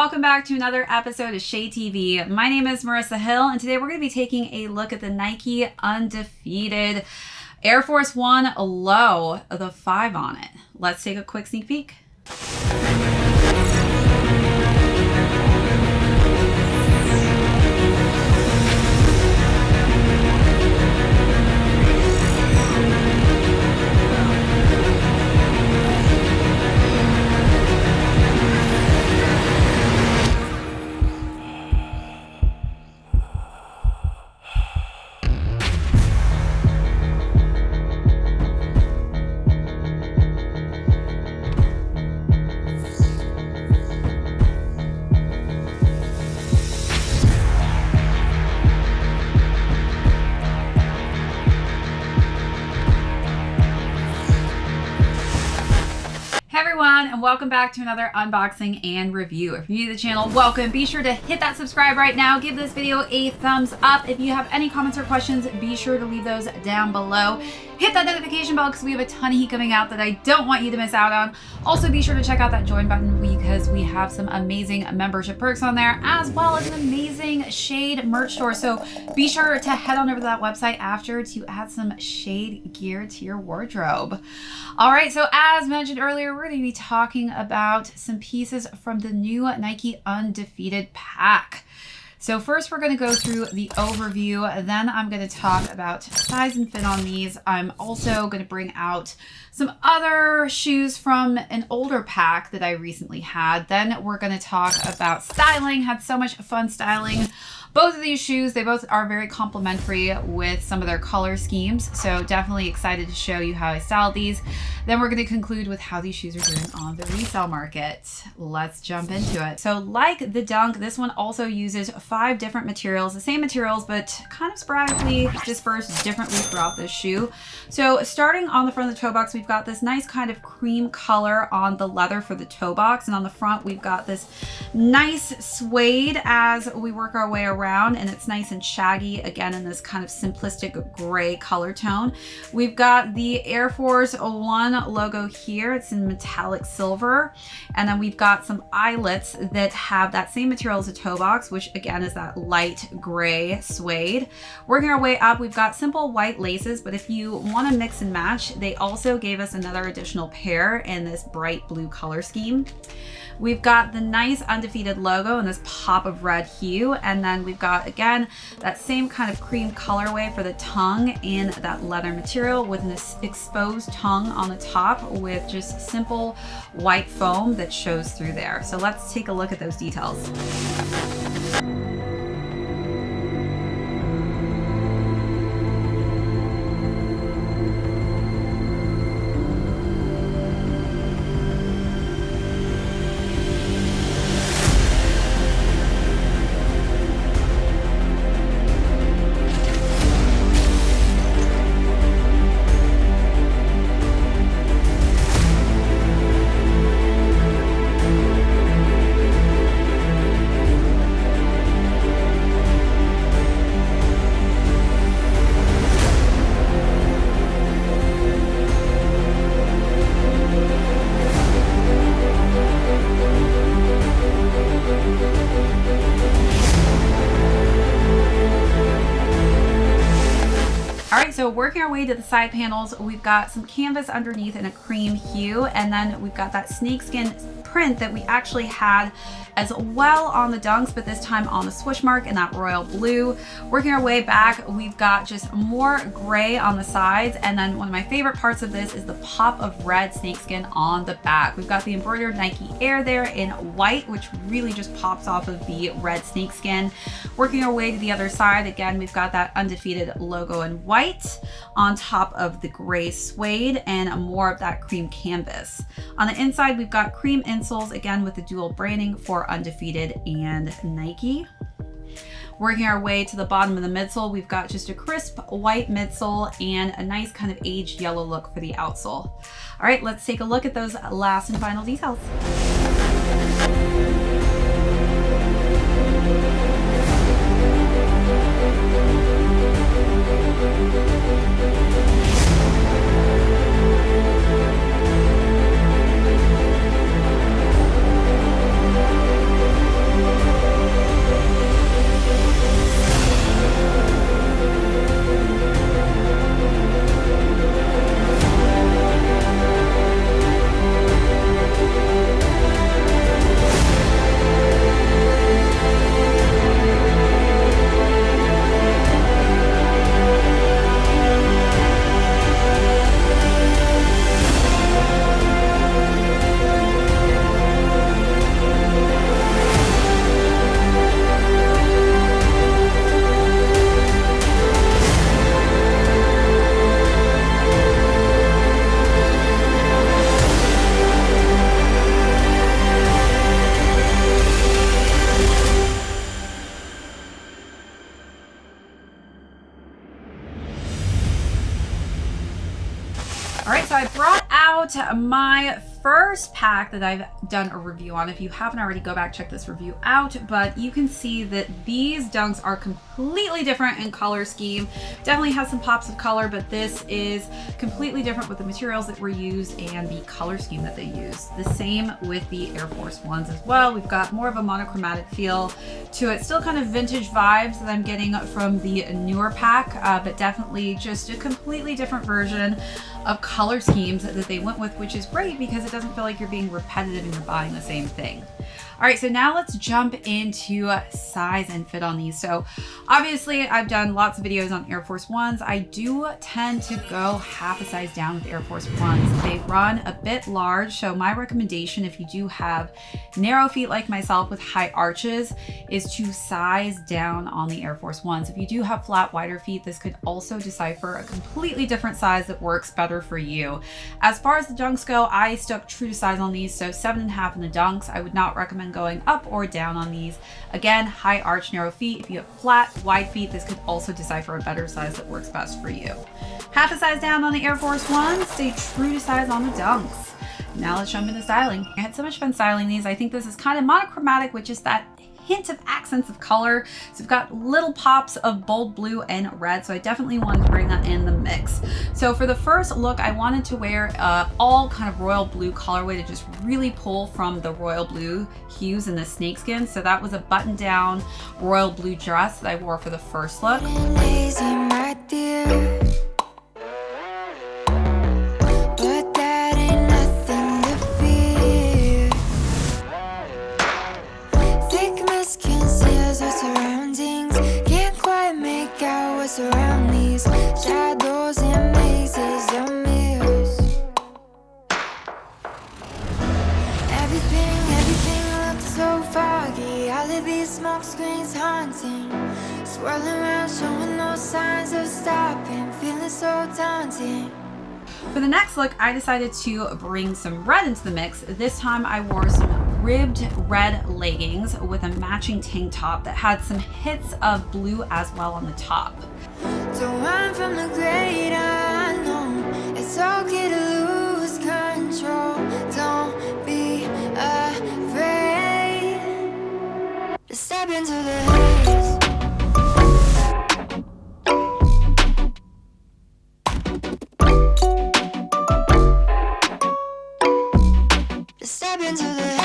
welcome back to another episode of ShadeTV. My name is Marissa Hill, and today we're going to be taking a look at the Nike Undefeated Air Force 1 Low, the 5 on it. Let's take a quick sneak peek. And welcome back to another unboxing and review. If you're new to the channel, welcome. Be sure to hit that subscribe right now. Give this video a thumbs up. If you have any comments or questions, be sure to leave those down below. Hit that notification bell because we have a ton of heat coming out that I don't want you to miss out on. Also, be sure to check out that join button because we have some amazing membership perks on there, as well as an amazing Shade merch store. So be sure to head on over to that website after to add some Shade gear to your wardrobe. All right, so as mentioned earlier, we're going to be talking about some pieces from the new Nike Undefeated pack. So first we're going to go through the overview, then I'm going to talk about size and fit on these. I'm also going to bring out some other shoes from an older pack that I recently had. Then we're going to talk about styling. Had so much fun styling both of these shoes. They both are very complementary with some of their color schemes. So definitely excited to show you how I styled these. Then we're going to conclude with how these shoes are doing on the resale market. Let's jump into it. So like the Dunk, this one also uses 5 different materials, the same materials, but kind of sporadically dispersed differently throughout this shoe. So starting on the front of the toe box, we've got this nice kind of cream color on the leather for the toe box. And on the front, we've got this nice suede as we work our way around, and it's nice and shaggy, again, in this kind of simplistic gray color tone. We've got the Air Force 1 logo here. It's in metallic silver. And then we've got some eyelets that have that same material as a toe box, which again is that light gray suede. Working our way up, we've got simple white laces, but if you want to mix and match, they also gave us another additional pair in this bright blue color scheme. We've got the nice Undefeated logo in this pop of red hue. And then we've got, again, that same kind of cream colorway for the tongue in that leather material with an exposed tongue on the top with just simple white foam that shows through there. So let's take a look at those details. So working our way to the side panels, we've got some canvas underneath in a cream hue, and then we've got that snakeskin print that we actually had as well on the Dunks, but this time on the swoosh mark in that royal blue. Working our way back, we've got just more gray on the sides, and then one of my favorite parts of this is the pop of red snakeskin on the back. We've got the embroidered Nike Air there in white, which really just pops off of the red snakeskin. Working our way to the other side, again, we've got that Undefeated logo in white on top of the gray suede and more of that cream canvas. On the inside, we've got cream insoles, again with the dual branding for Undefeated and Nike. Working our way to the bottom of the midsole, we've got just a crisp white midsole and a nice kind of aged yellow look for the outsole. All right, let's take a look at those last and final details. my first pack that I've done a review on, if you haven't already, go back, check this review out, but you can see that these dunks are completely different in color scheme. Definitely has some pops of color, but this is completely different with the materials that were used and the color scheme that they used. The same with the Air Force Ones as well. We've got more of a monochromatic feel to it. Still kind of vintage vibes that I'm getting from the newer pack, but definitely just a completely different version of color schemes that they went with, which is great because it doesn't feel like you're being repetitive and you're buying the same thing. All right, so now let's jump into size and fit on these. So obviously I've done lots of videos on Air Force Ones. I do tend to go half a size down with Air Force Ones. They run a bit large, so my recommendation, if you do have narrow feet like myself with high arches, is to size down on the Air Force Ones. If you do have flat, wider feet, this could also decipher a completely different size that works better for you. As far as the dunks go, I stuck true to size on these, so 7.5 in the dunks. I would not recommend going up or down on these. Again, high arch, narrow feet. If you have flat, wide feet, this could also decipher a better size that works best for you. Half a size down on the Air Force Ones, stay true to size on the dunks. Now let's jump into styling. I had so much fun styling these. I think this is kind of monochromatic with just that hint of accents of color. So we've got little pops of bold blue and red, so I definitely wanted to bring that in the mix. So for the first look, I wanted to wear all kind of royal blue colorway to just really pull from the royal blue hues in the snakeskin. So that was a button down royal blue dress that I wore for the first look. Around these shadows and mazes of mirrors. Everything looks so foggy. All of these smoke screens haunting, swirling around, showing no signs of stopping, feeling so daunting. For the next look, I decided to bring some red into the mix. This time I wore some ribbed red leggings with a matching tank top that had some hits of blue as well on the top. Don't run from the great unknown. It's okay to lose control. Don't be afraid to step into the haze. Step into the haze.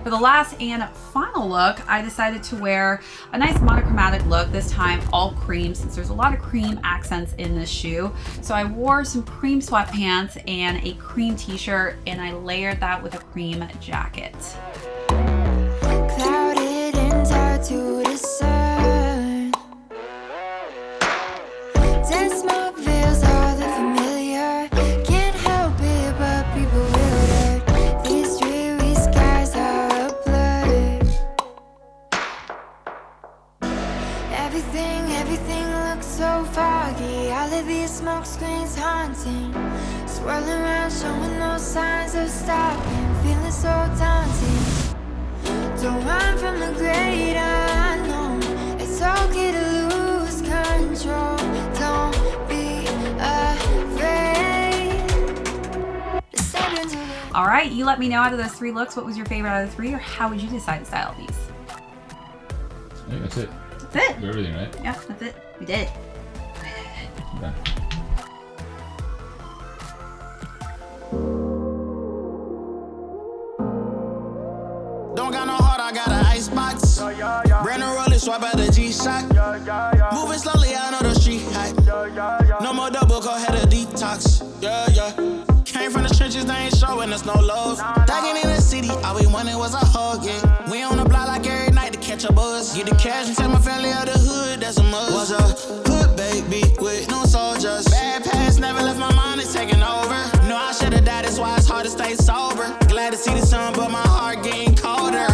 For the last and final look, I decided to wear a nice monochromatic look, this time all cream, since there's a lot of cream accents in this shoe. So I wore some cream sweatpants and a cream t-shirt, and I layered that with a cream jacket. Clouded and tied to the sun. Dense smoke veils all the familiar. Can't help it, but be bewildered. These dreary skies are a blur. Everything looks so foggy. All of these smoke screens haunting, swirling around, showing no signs of stopping, feeling so daunting. Don't run from the great unknown. It's okay to lose control. Don't be afraid to step into the... All right, you let me know out of those 3 looks, what was your favorite out of the 3, or how would you decide to style these? I think that's it. That's it. Do everything, right? Yeah, that's it. We did. Okay. Don't got no heart, I got an icebox. Brand new roller, swipe out the G-Shock. Moving slowly, I know the street hot. No more double, go ahead a detox. Came from the trenches, they ain't showing us no love. Thugging in the city, all we wanted was a hug, yeah. We on the block like every night to catch a buzz. Get the cash and tell my family of the hood, that's a must. Was a hood baby with no soldiers. Bad past never left my mind, it's taking over. No, I should've died, that's why it's hard to stay sober. Glad to see the sun, but my heart getting colder.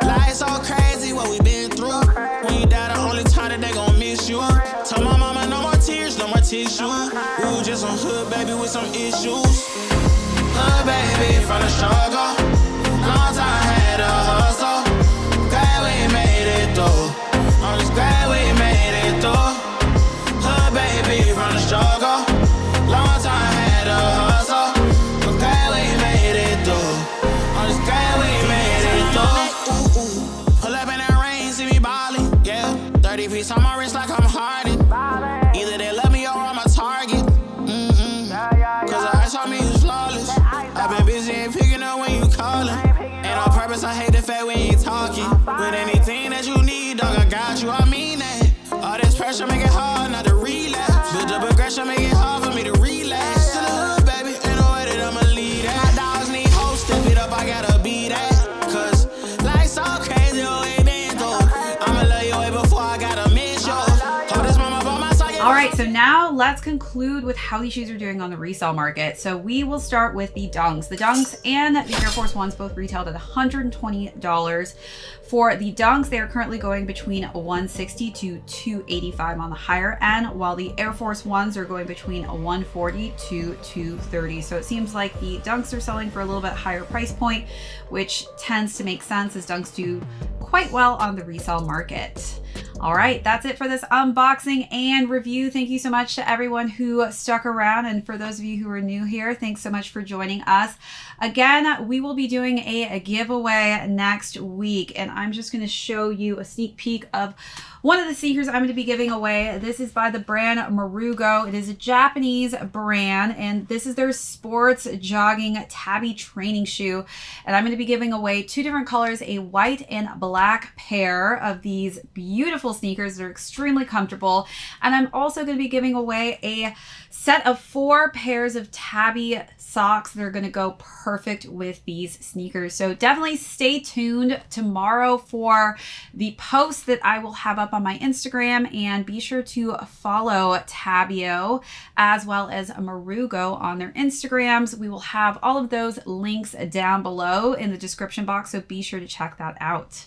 Life's so crazy, what we been through. When you die, the only time that they gon' miss you. Tell my mama no more tears, no more tissue. Ooh, just some hood baby with some some issues. Baby, from the struggle. Long time had a hustle. Glad we made it through. I'm just glad we made it through. Baby, from the struggle. Long time had a hustle. But glad we made it through. I'm just glad we made it through. Pull up in that rain, see me ballin', yeah. 30 piece on my wrist like I'm Harden. Either they love me or I'm a target. Cause the ice on me is flawless. I've been busy and picking up when you callin'. And on purpose, I hate the fact we ain't talking. With anything that you need, dog, I got you, I mean that. All this pressure make it hard not to relapse. Build up aggression, make it hard for me to relax. To the hood, baby, ain't no way that I'ma lead that. My dogs need hoes, step it up, I gotta be that. Cause life's so crazy, oh, ain't been through. I'ma love you way before I gotta miss you. Hold this mama by my side. All right, so now let's conclude with how these shoes are doing on the resale market. So we will start with the Dunks. The Dunks and the Air Force Ones both retailed at $120. For the Dunks, they are currently going between $160 to $285 on the higher end, while the Air Force Ones are going between $140 to $230. So it seems like the Dunks are selling for a little bit higher price point, which tends to make sense as Dunks do quite well on the resale market. All right, that's it for this unboxing and review. Thank you so much to everyone who stuck around. And for those of you who are new here, thanks so much for joining us. Again, we will be doing a giveaway next week, and I'm just going to show you a sneak peek of one of the sneakers I'm going to be giving away. This is by the brand Marugo. It is a Japanese brand, and this is their sports jogging tabby training shoe. And I'm going to be giving away two different colors, a white and black pair of these beautiful sneakers. They're extremely comfortable. And I'm also going to be giving away a set of 4 pairs of tabby socks. They're going to go perfect with these sneakers. So definitely stay tuned tomorrow for the post that I will have up on my Instagram, and be sure to follow Tabio as well as Marugo on their Instagrams. We will have all of those links down below in the description box, so be sure to check that out.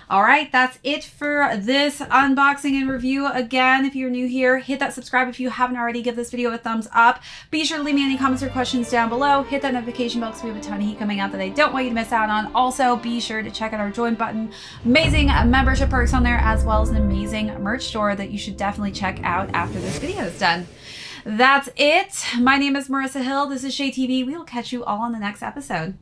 All right, that's it for this unboxing and review. Again, if you're new here, hit that subscribe. If you haven't already, give this video a thumbs up. Be sure to leave me any comments or questions down below. Hit that notification bell because we have a ton of heat coming out that I don't want you to miss out on. Also, be sure to check out our join button. Amazing membership perks on there, as well as an amazing merch store that you should definitely check out after this video is done. That's it. My name is Marissa Hill. This is ShadeTV. We will catch you all on the next episode.